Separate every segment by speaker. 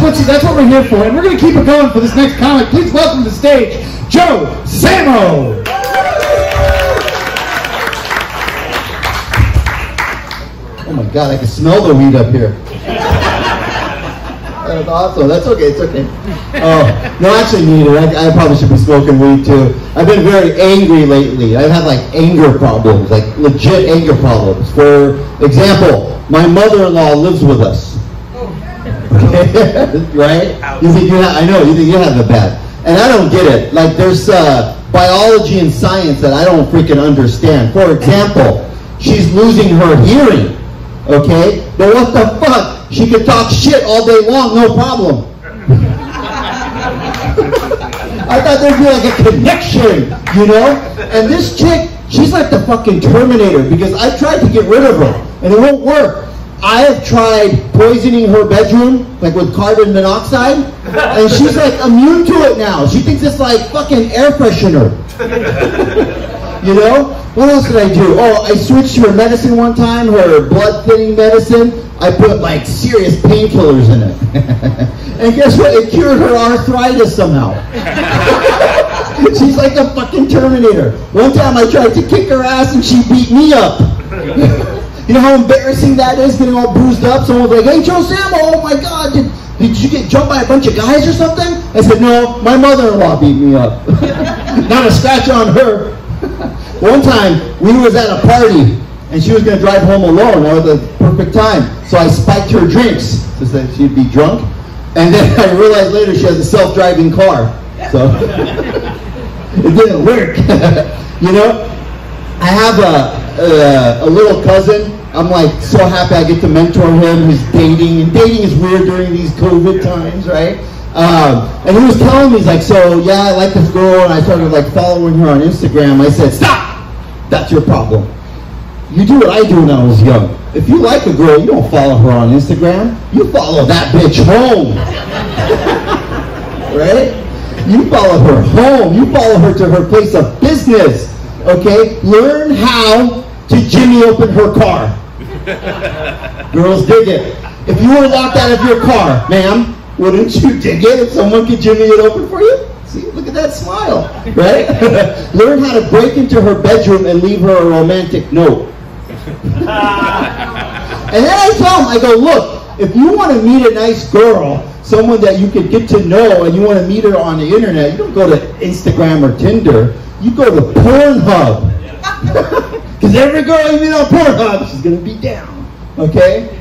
Speaker 1: That's what we're here for, and we're going to keep it going for this next comic. Please welcome to the stage, Joe Samo.
Speaker 2: Oh my God, I can smell the weed up here. That's awesome. That's okay. It's okay. Oh, no, actually, neither. I probably should be smoking weed too. I've been very angry lately. I've had like anger problems, like legit anger problems. For example, my mother-in-law lives with us. Right? You think I know. You think you have it bad, and I don't get it. Like there's biology and science that I don't freaking understand. For example, she's losing her hearing. Okay, but what the fuck? She could talk shit all day long, no problem. I thought there'd be like a connection, you know? And this chick, she's like the fucking Terminator, because I tried to get rid of her, and it won't work. I have tried poisoning her bedroom, like with carbon monoxide, and she's like immune to it now. She thinks it's like fucking air freshener. You know? What else did I do? Oh, I switched to her medicine one time, her blood thinning medicine. I put like serious painkillers in it. And guess what? It cured her arthritis somehow. She's like a fucking Terminator. One time I tried to kick her ass and she beat me up. You know how embarrassing that is, getting all bruised up? Someone was like, hey, Joe Samo, oh my God, did you get jumped by a bunch of guys or something? I said, no, my mother-in-law beat me up. Not a scratch on her. One time, we was at a party, and she was going to drive home alone. That was the perfect time. So I spiked her drinks, so that she'd be drunk. And then I realized later she has a self-driving car. So it didn't work. You know, I have a little cousin. I'm like so happy I get to mentor him. He's dating, and dating is weird during these COVID times, right? And he was telling me, he's like, so yeah, I like this girl, and I started like following her on Instagram. I said, stop! That's your problem. You do what I do when I was young. If you like a girl, you don't follow her on Instagram. You follow that bitch home. Right? You follow her home. You follow her to her place of business. Okay? Learn how to jimmy open her car. Girls dig it. If you were locked out of your car, ma'am, wouldn't you dig it if someone could jimmy it open for you? See, look at that smile, right? Learn how to break into her bedroom and leave her a romantic note. And then I tell him, I go, look, if you want to meet a nice girl, someone that you can get to know, and you want to meet her on the internet, you don't go to Instagram or Tinder, you go to Pornhub. Because every girl you meet on Pornhub, she's going to be down, okay?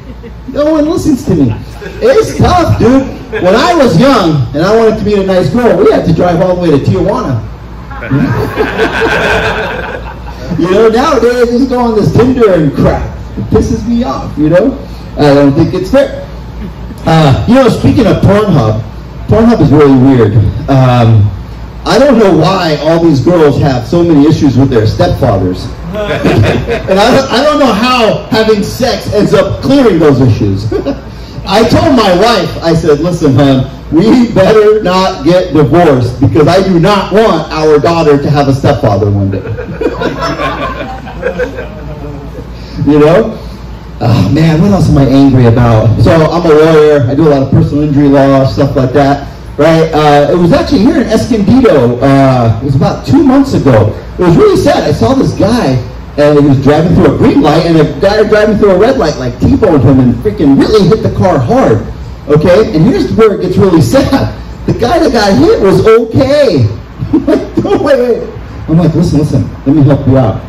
Speaker 2: No one listens to me. It's tough, dude. When I was young and I wanted to meet a nice girl, we had to drive all the way to Tijuana. You know, nowadays I just go on this Tinder and crap. It pisses me off, you know? I don't think it's fair. You know, speaking of Pornhub, Pornhub is really weird. I don't know why all these girls have so many issues with their stepfathers. And I don't know how having sex ends up clearing those issues. I told my wife, I said, listen, hon, we better not get divorced because I do not want our daughter to have a stepfather one day. You know? Oh man, what else am I angry about? So I'm a lawyer. I do a lot of personal injury law, stuff like that. Right? It was actually here in Escondido. It was about 2 months ago. It was really sad. I saw this guy, and he was driving through a green light, and a guy driving through a red light like T-boned him and freaking really hit the car hard. Okay? And here's where it gets really sad. The guy that got hit was okay. I'm like, no, wait. I'm like, listen, let me help you out.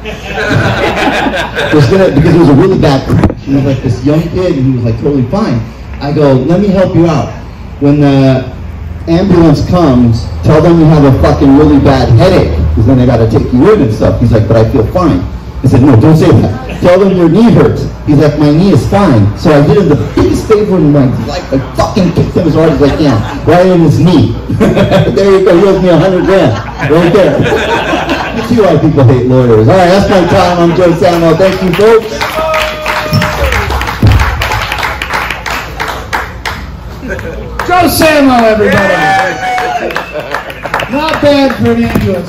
Speaker 2: Because it was a really bad crash. He was like this young kid, and he was like totally fine. I go, let me help you out. When the ambulance comes, tell them you have a fucking really bad headache, because then they got to take you in and stuff. He's like, but I feel fine. I said, no, don't say that. Tell them your knee hurts. He's like, my knee is fine. So I did him the biggest favor in my life. I fucking kicked him as hard as I can, right in his knee. There you go, he owes me $100 right there. You see why people hate lawyers. All right, that's my time. I'm Joe Samo. Thank you, folks.
Speaker 1: Joe Samo, everybody. Not bad for an ambulance.